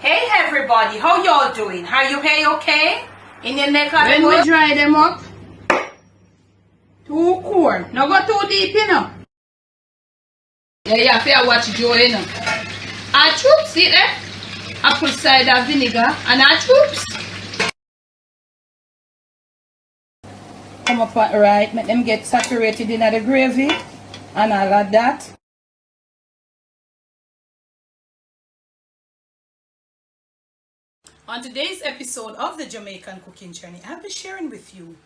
Hey everybody, how y'all doing? Are you okay? In your neck of When we dry them up, too cold. Now go too deep, you know. Yeah, you have to watch Joe, you know. Our troops, see there? Apple cider vinegar and our troops. Come up right, make them get saturated in the gravy and all of that. On today's episode of the Jamaican Cooking Journey, I'll be sharing with you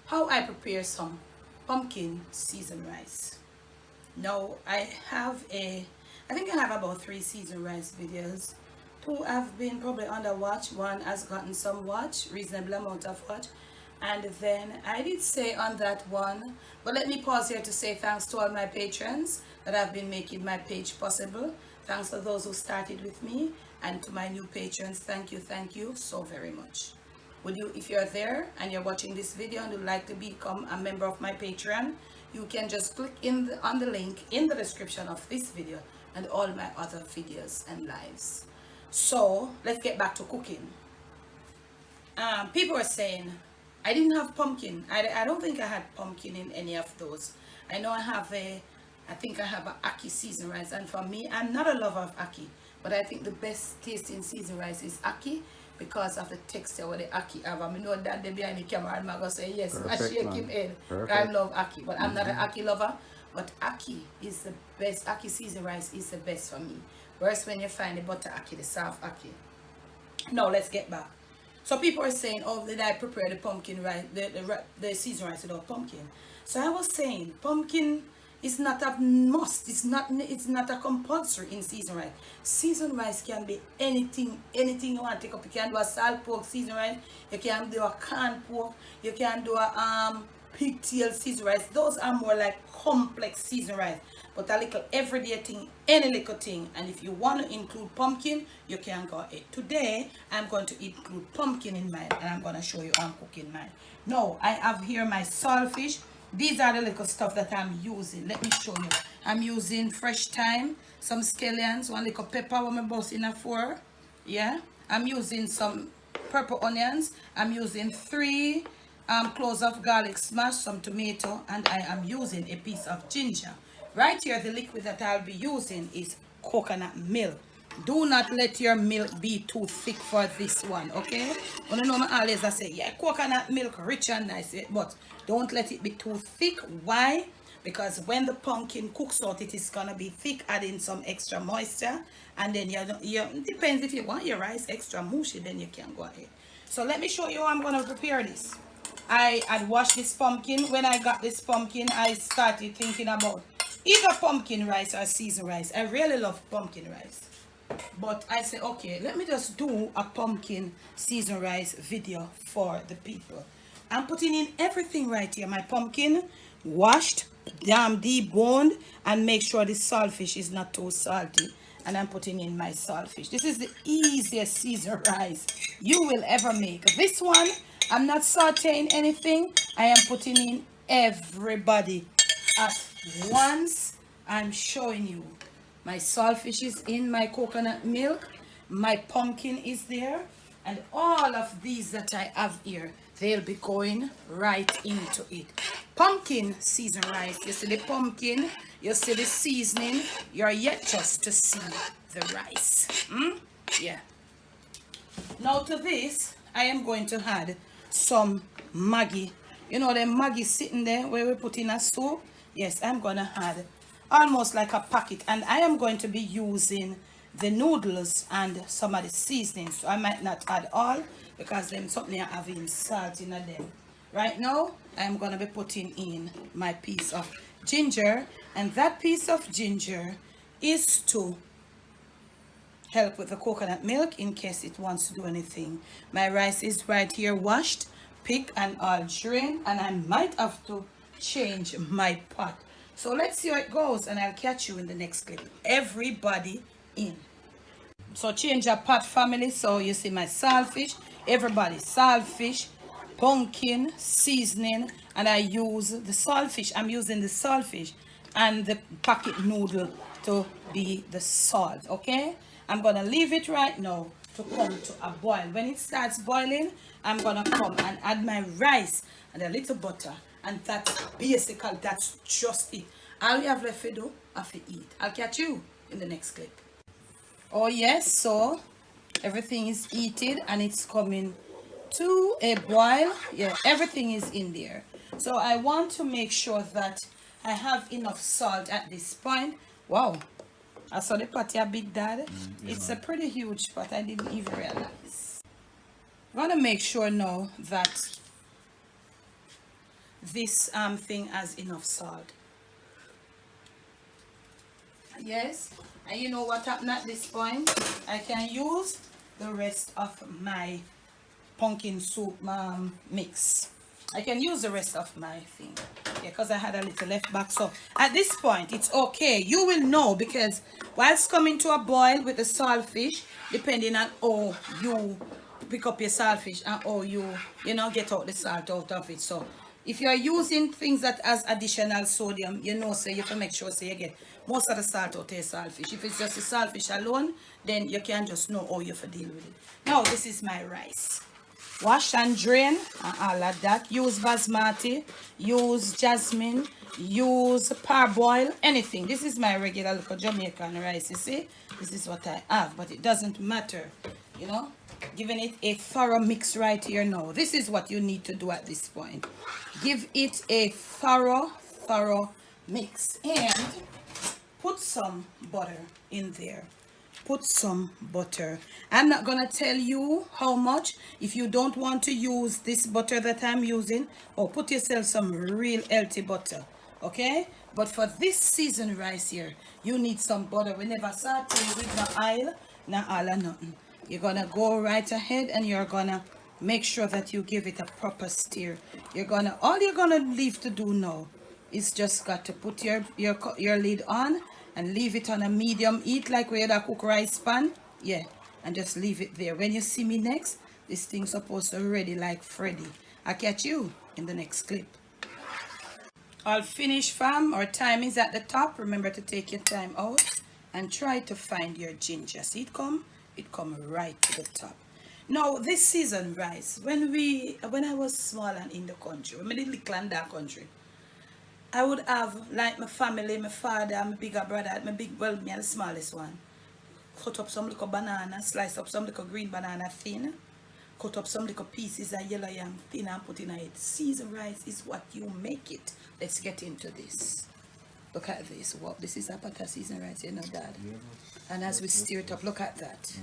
how I prepare some pumpkin seasoned rice. Now, I think I have about 3 seasoned rice videos. 2 have been probably under watch, 1 has gotten some watch, reasonable amount of watch. And then I did say on that one, but let me pause here to say thanks to all my patrons that have been making my page possible. Thanks to those who started with me, and to my new patrons, thank you so very much. Would you, if you're there and you're watching this video and would like to become a member of my Patreon, you can just click on the link in the description of this video and all my other videos and lives. So let's get back to cooking. People are saying I didn't have pumpkin. I don't think I had pumpkin in any of those. I know I think I have a ackee seasoned rice, and for me, I'm not a lover of ackee, but I think the best tasting seasoned rice is ackee because of the texture what the ackee have. I mean, know that they behind the camera and I'm gonna say yes, I shake him head. I love ackee, but I'm not an ackee lover. But ackee is the best. Ackee seasoned rice is the best for me. Whereas when you find the butter ackee, the soft ackee. Now let's get back. So people are saying, oh, did I prepare the pumpkin rice, the seasoned rice without pumpkin? So I was saying, pumpkin is not a must. It's not a compulsory in seasoned rice. Seasoned rice can be anything you want to take up. You can do a salt pork seasoned rice. You can do a canned pork. You can do a pigtail seasoned rice. Those are more like complex seasoned rice. But a little everyday thing, any little thing. And if you want to include pumpkin, you can go ahead. Today, I'm going to include pumpkin in mine. And I'm going to show you how I'm cooking mine. Now, I have here my saltfish. These are the little stuff that I'm using. Let me show you. I'm using fresh thyme, some scallions, 1 little pepper with my boss in a 4. Yeah. I'm using some purple onions. I'm using 3 cloves of garlic smash, some tomato, and I am using a piece of ginger. Right here, the liquid that I'll be using is coconut milk. Do not let your milk be too thick for this one, okay? You know, I always say, yeah, coconut milk rich and nice, but don't let it be too thick. Why? Because when the pumpkin cooks out, it is gonna be thick, adding some extra moisture, and then it depends if you want your rice extra mushy, then you can go ahead. So let me show you how I'm gonna prepare this. I had washed this pumpkin. When I got this pumpkin, I started thinking about either pumpkin rice or seasoned rice. I really love pumpkin rice. But I said, okay, let me just do a pumpkin seasoned rice video for the people. I'm putting in everything right here. My pumpkin, washed, deboned, and make sure the saltfish is not too salty. And I'm putting in my saltfish. This is the easiest seasoned rice you will ever make. This one, I'm not sauteing anything. I am putting in everybody at once. I'm showing you. My saltfish is in my coconut milk. My pumpkin is there. And all of these that I have here, they'll be going right into it. Pumpkin seasoned rice. You see the pumpkin, you see the seasoning. You're yet just to see the rice. Yeah. Now to this, I am going to add some Maggi. You know the Maggi sitting there where we put in a soup? Yes, I'm going to add almost like a packet. And I am going to be using the noodles and some of the seasonings. So I might not add all because them something I have in salt in them. Right now, I'm going to be putting in my piece of ginger. And that piece of ginger is to help with the coconut milk in case it wants to do anything. My rice is right here washed, picked, and all drained, and I might have to change my pot. So let's see how it goes, and I'll catch you in the next clip. Everybody in. So change your pot, family. So you see my saltfish, everybody saltfish, pumpkin seasoning, and I use the saltfish. I'm using the saltfish and the packet noodle to be the salt. Okay, I'm gonna leave it right now to come to a boil. When it starts boiling, I'm gonna come and add my rice and a little butter, and that's basically, that's just it. All we have left to do is to eat. I'll catch you in the next clip. Oh yes, so everything is heated and it's coming to a boil. Yeah, everything is in there. So I want to make sure that I have enough salt at this point. Wow, I saw the pot a big, Dad. It's a pretty huge pot. I didn't even realize. I'm gonna make sure now that this thing has enough salt. Yes, and you know what happened at this point? I can use the rest of my pumpkin soup mix. I can use the rest of my thing, yeah, because I had a little left back. So at this point it's okay. You will know, because whilst coming to a boil with the saltfish, depending on how you pick up your saltfish and how you know, get out the salt out of it. So if you are using things that has additional sodium, you know, so you have to make sure so you get most of the salt out of your saltfish. If it's just the saltfish alone, then you can just know how you have to deal with it. Now this is my rice. Wash and drain and all of that. Use basmati, use jasmine, use parboil, anything. This is my regular little Jamaican rice, you see. This is what I have, but it doesn't matter, you know. Giving it a thorough mix right here now. This is what you need to do at this point. Give it a thorough mix, and put some butter in there. Put some butter. I'm not gonna tell you how much. If you don't want to use this butter that I'm using, or put yourself some real healthy butter, okay? But for this seasoned rice here, you need some butter. We never saute with no oil, no oil or nothing. You're gonna go right ahead and you're gonna make sure that you give it a proper stir. All you're gonna leave to do now is just got to put your lid on and leave it on a medium heat, like where you cook rice pan. Yeah, and just leave it there. When you see me next, this thing's supposed to be ready like Freddy. I'll catch you in the next clip. All finished, fam. Our time is at the top. Remember to take your time out and try to find your ginger. See it come right to the top. Now this seasoned rice, when I was small and in the country, when I did little and that country, I would have like my family, my father, my bigger brother, me and the smallest one. Cut up some little banana, slice up some little green banana thin, cut up some little pieces of yellow yam thin and put in it. Seasoned rice is what you make it. Let's get into this. Look at this. Wow, this is a pot of seasoned rice, you know, Dad. And as we stir it up, look at that.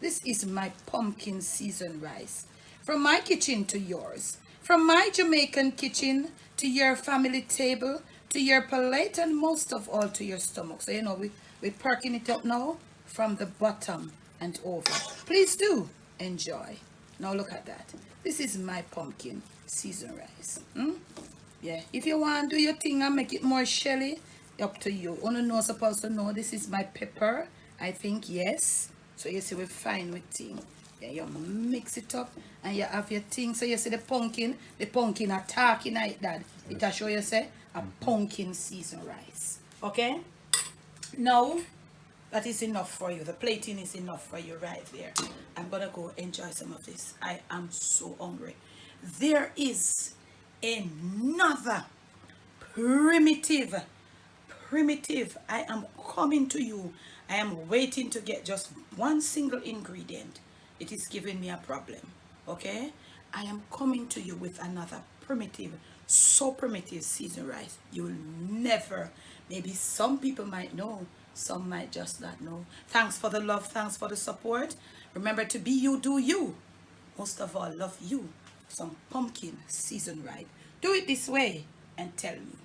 This is my pumpkin seasoned rice. From my kitchen to yours. From my Jamaican kitchen to your family table, to your plate, and most of all to your stomach. So, you know, we're perking it up now from the bottom and over. Please do enjoy. Now look at that. This is my pumpkin seasoned rice. Yeah, if you want to do your thing and make it more shelly, up to you. Only know supposed to know this is my pepper. I think, yes. So you see we're fine with thing. Yeah, you mix it up and you have your thing. So you see the pumpkin are talking like that. It will show you say a pumpkin seasoned rice. Okay? Now that is enough for you. The plating is enough for you right there. I'm gonna go enjoy some of this. I am so hungry. There is another primitive. I am coming to you. I am waiting to get just one single ingredient. It is giving me a problem. Okay? I am coming to you with another primitive, so primitive seasoned rice. You will never, maybe some people might know, some might just not know. Thanks for the love, thanks for the support. Remember to be you, do you. Most of all, love you. Some pumpkin seasoned rice. Do it this way and tell me.